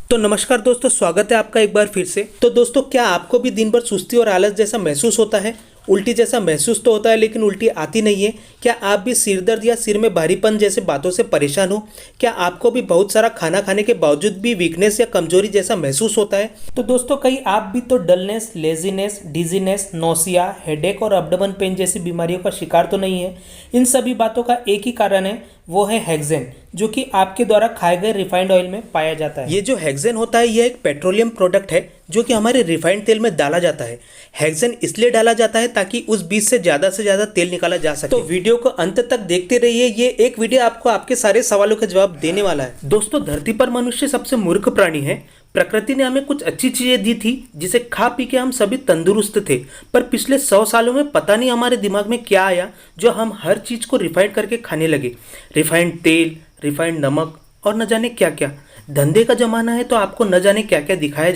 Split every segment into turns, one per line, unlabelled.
तो नमस्कार दोस्तों, स्वागत है आपका एक बार फिर से। तो दोस्तों, क्या आपको भी दिन भर सुस्ती और आलस जैसा महसूस होता है? उल्टी जैसा महसूस तो होता है लेकिन उल्टी आती नहीं है। क्या आप भी सिर दर्द या सिर में भारीपन जैसे बातों से परेशान हो? क्या आपको भी बहुत सारा खाना खाने के बावजूद भी वीकनेस या कमजोरी जैसा महसूस होता है? तो दोस्तों, कहीं आप भी तो dullness, laziness, dizziness, nausea, headache और अब्डोमेन पेन जैसी बीमारियों का शिकार तो नहीं है? इन सभी बातों का एक ही कारण है, वो है हेक्सेन, जो कि आपके द्वारा खाए गए रिफाइंड ऑयल में पाया जाता है। ये जो हेक्सेन होता है, यह एक पेट्रोलियम प्रोडक्ट है जो कि हमारे रिफाइंड तेल में डाला जाता है। हेक्सेन इसलिए डाला जाता है ताकि उस बीज से ज्यादा तेल निकाला जा सके। तो वीडियो को अंत तक देखते रहिए। ये एक वीडियो आपको आपके सारे सवालों के जवाब देने वाला है। दोस्तों, धरती पर मनुष्य सबसे मूर्ख प्राणी है। प्रकृति ने हमें कुछ अच्छी चीजें दी थी जिसे खा पी के हम सभी तंदुरुस्त थे, पर पिछले 100 सालों में पता नहीं हमारे दिमाग में क्या आया जो हम हर चीज को रिफाइंड करके खाने लगे। रिफाइंड तेल, रिफाइंड नमक और न जाने क्या क्या। धंधे का जमाना है तो आपको न जाने क्या क्या दिखाया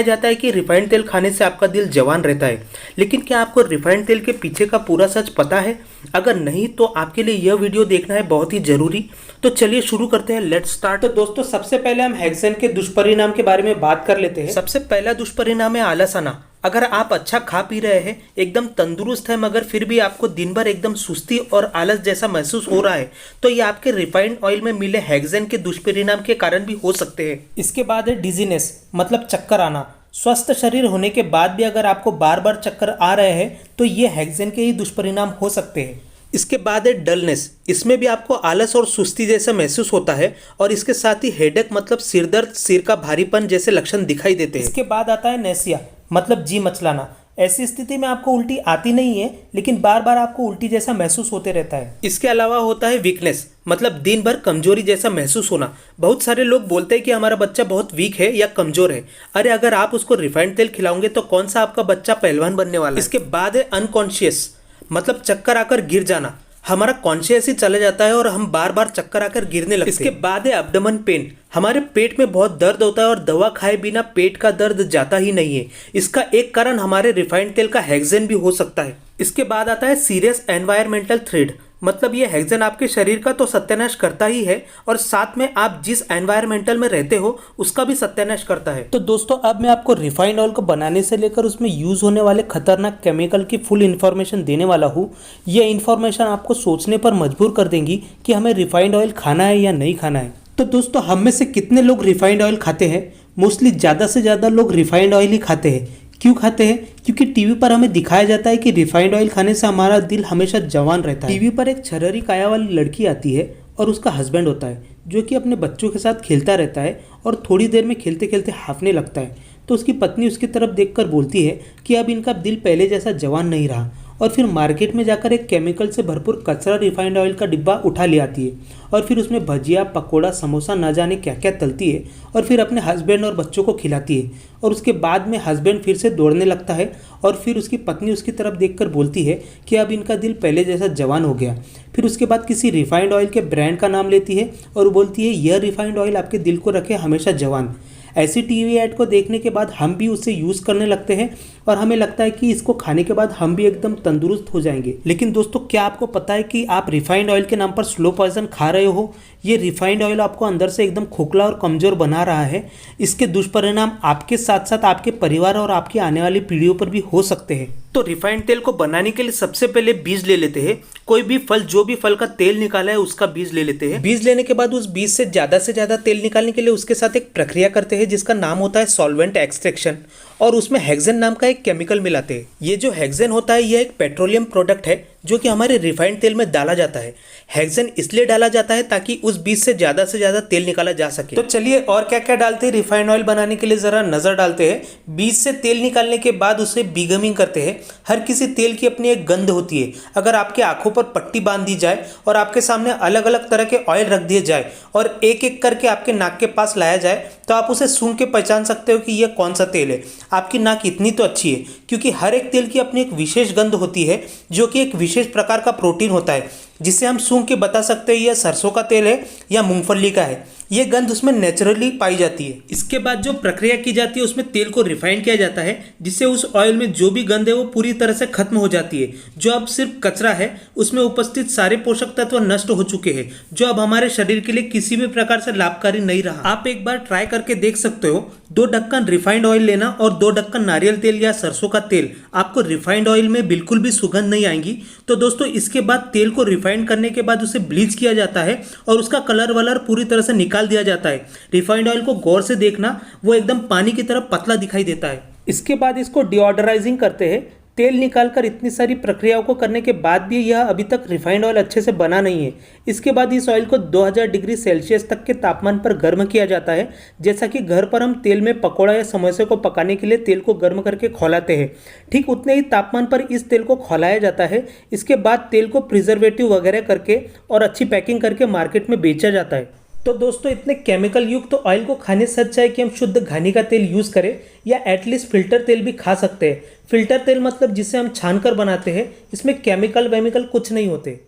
जाता है कि रिफाइंड तेल खाने से आपका दिल जवान रहता है। लेकिन क्या आपको रिफाइंड तेल के पीछे का पूरा सच पता है? अगर नहीं तो आपके लिए यह वीडियो देखना है बहुत ही जरूरी। तो चलिए शुरू करते हैं, लेट्स स्टार्ट। तो दोस्तों, सबसे पहले हम हेक्सेन के दुष्परिणाम के बारे में बात कर लेते हैं। सबसे पहला दुष्परिणाम है आलस आना। अगर आप अच्छा खा पी रहे हैं, एकदम तंदुरुस्त है, मगर फिर भी आपको दिन भर एकदम सुस्ती और आलस जैसा महसूस हो रहा है, तो ये आपके रिफाइंड ऑयल में मिले हेक्सेन के दुष्परिणाम के कारण भी हो सकते हैं। इसके बाद है डिजीनेस, मतलब चक्कर आना। स्वस्थ शरीर होने के बाद भी अगर आपको बार बार चक्कर आ रहे हैं तो ये हेक्सेन के ही दुष्परिणाम हो सकते हैं। इसके बाद है डलनेस। इसमें भी आपको आलस और सुस्ती जैसा महसूस होता है और इसके साथ ही हेडेक, मतलब सिर दर्द, सिर का भारीपन जैसे लक्षण दिखाई देते हैं। इसके बाद आता है नेसिया, मतलब जी मचलाना। ऐसी स्थिति में आपको उल्टी आती नहीं है लेकिन बार बार आपको उल्टी जैसा महसूस होते रहता है। इसके अलावा होता है वीकनेस, मतलब दिन भर कमजोरी जैसा महसूस होना। बहुत सारे लोग बोलते हैं कि हमारा बच्चा बहुत वीक है या कमजोर है। अरे, अगर आप उसको रिफाइंड तेल खिलाओगे तो कौन सा आपका बच्चा पहलवान बनने वाला है। इसके बाद है अनकॉन्शियस, मतलब चक्कर आकर गिर जाना। हमारा कॉन्शियस ही चला जाता है और हम बार बार चक्कर आकर गिरने लगते हैं। इसके बाद है अब्डोमेन पेन। हमारे पेट में बहुत दर्द होता है और दवा खाए बिना पेट का दर्द जाता ही नहीं है। इसका एक कारण हमारे रिफाइंड तेल का हेक्सेन भी हो सकता है। इसके बाद आता है सीरियस एनवायरमेंटल थ्रेट, मतलब ये हेक्सेन आपके शरीर का तो सत्यानाश करता ही है और साथ में आप जिस एनवायरमेंटल में रहते हो उसका भी सत्यानाश करता है। तो दोस्तों, अब मैं आपको रिफाइंड ऑयल को बनाने से लेकर उसमें यूज होने वाले खतरनाक केमिकल की फुल इन्फॉर्मेशन देने वाला हूँ। यह इन्फॉर्मेशन आपको सोचने पर मजबूर कर देंगी कि हमें रिफाइंड ऑयल खाना है या नहीं खाना है। तो दोस्तों, हम में से कितने लोग रिफाइंड ऑयल खाते हैं? मोस्टली ज़्यादा से ज़्यादा लोग रिफाइंड ऑयल ही खाते हैं। क्यों खाते हैं? क्योंकि टीवी पर हमें दिखाया जाता है कि रिफाइंड ऑयल खाने से हमारा दिल हमेशा जवान रहता है। टीवी पर एक छरहरी काया वाली लड़की आती है और उसका हस्बैंड होता है जो कि अपने बच्चों के साथ खेलता रहता है और थोड़ी देर में खेलते खेलते हाफने लगता है। तो उसकी पत्नी उसकी तरफ देखकर बोलती है कि अब इनका दिल पहले जैसा जवान नहीं रहा, और फिर मार्केट में जाकर एक केमिकल से भरपूर कचरा रिफाइंड ऑयल का डिब्बा उठा ले आती है और फिर उसमें भजिया, पकोड़ा, समोसा न जाने क्या क्या तलती है और फिर अपने हस्बैंड और बच्चों को खिलाती है। और उसके बाद में हस्बैंड फिर से दौड़ने लगता है और फिर उसकी पत्नी उसकी तरफ देखकर बोलती है कि अब इनका दिल पहले जैसा जवान हो गया। फिर उसके बाद किसी रिफाइंड ऑयल के ब्रांड का नाम लेती है और बोलती है, यह रिफाइंड ऑयल आपके दिल को रखे हमेशा जवान। ऐसी टीवी ऐड को देखने के बाद हम भी उसे यूज़ करने लगते हैं और हमें लगता है कि इसको खाने के बाद हम भी एकदम तंदुरुस्त हो जाएंगे। लेकिन दोस्तों, क्या आपको पता है कि आप रिफाइंड ऑयल के नाम पर स्लो पॉइजन खा रहे हो? ये रिफाइंड ऑयल आपको अंदर से एकदम खोखला और कमज़ोर बना रहा है। इसके दुष्परिणाम आपके साथ साथ आपके परिवार और आपकी आने वाली पीढ़ियों पर भी हो सकते हैं। तो रिफाइंड तेल को बनाने के लिए सबसे पहले बीज ले लेते हैं। कोई भी फल, जो भी फल का तेल निकाला है उसका बीज ले लेते हैं। बीज लेने के बाद उस बीज से ज़्यादा तेल निकालने के लिए उसके साथ एक प्रक्रिया करते हैं जिसका नाम होता है सॉल्वेंट एक्सट्रैक्शन, और उसमें हेक्सेन नाम का एक केमिकल मिलाते हैं। ये जो हेक्सेन होता है, यह एक पेट्रोलियम प्रोडक्ट है जो कि हमारे रिफाइंड तेल में डाला जाता है। हेक्सेन इसलिए डाला जाता है ताकि उस बीज से ज़्यादा तेल निकाला जा सके। तो चलिए, और क्या क्या डालते हैं रिफाइंड ऑयल बनाने के लिए ज़रा नज़र डालते हैं। बीज से तेल निकालने के बाद उसे बीगमिंग करते हैं। हर किसी तेल की अपनी एक गंध होती है। अगर आपके आंखों पर पट्टी बांध दी जाए और आपके सामने अलग अलग तरह के ऑयल रख दिए जाए और एक एक करके आपके नाक के पास लाया जाए तो आप उसे सूंघ के पहचान सकते हो कि यह कौन सा तेल है। आपकी नाक इतनी तो अच्छी है क्योंकि हर एक तेल की अपनी एक विशेष गंध होती है जो कि एक विशेष प्रकार का प्रोटीन होता है जिससे हम सूंघ के बता सकते हैं यह सरसों का तेल है या मूंगफली का है। ये गंध उसमें नेचुरली पाई जाती है। इसके बाद जो प्रक्रिया की जाती है उसमें तेल को रिफाइंड किया जाता है, जिससे उस ऑयल में जो भी गंध है वो पूरी तरह से खत्म हो जाती है। जो अब सिर्फ कचरा है उसमें उपस्थित सारे पोषक तत्व नष्ट हो चुके हैं, जो अब हमारे शरीर के लिए किसी भी प्रकार से लाभकारी नहीं रहा। आप एक बार ट्राई करके देख सकते हो। 2 ढक्कन रिफाइंड ऑयल लेना और 2 ढक्कन नारियल तेल या सरसों का तेल। आपको रिफाइंड ऑयल में बिल्कुल भी सुगंध नहीं आएगी। तो दोस्तों इसके बाद तेल को रिफाइंड करने के बाद उसे ब्लीच किया जाता है और उसका कलर वलर पूरी तरह से निकाल दिया जाता है। रिफाइंड ऑयल को गौर से देखना, वो एकदम पानी की तरह पतला दिखाई देता है। इसके बाद इसको डिओडराइजिंग करते हैं। तेल निकालकर इतनी सारी प्रक्रियाओं को करने के बाद भी यह अभी तक रिफाइंड ऑयल अच्छे से बना नहीं है। इसके बाद इस ऑयल को 2000 डिग्री सेल्सियस तक के तापमान पर गर्म किया जाता है। जैसा कि घर पर हम तेल में पकौड़ा या समोसे को पकाने के लिए तेल को गर्म करके खौलाते हैं, ठीक उतने ही तापमान पर इस तेल को खौलाया जाता है। इसके बाद तेल को प्रिजर्वेटिव वगैरह करके और अच्छी पैकिंग करके मार्केट में बेचा जाता है। तो दोस्तों इतने केमिकल युक्त ऑयल को खाने से अच्छा है कि हम शुद्ध घानी का तेल यूज़ करें या एटलीस्ट फिल्टर तेल भी खा सकते हैं। फिल्टर तेल मतलब जिसे हम छान कर बनाते हैं, इसमें केमिकल वेमिकल कुछ नहीं होते।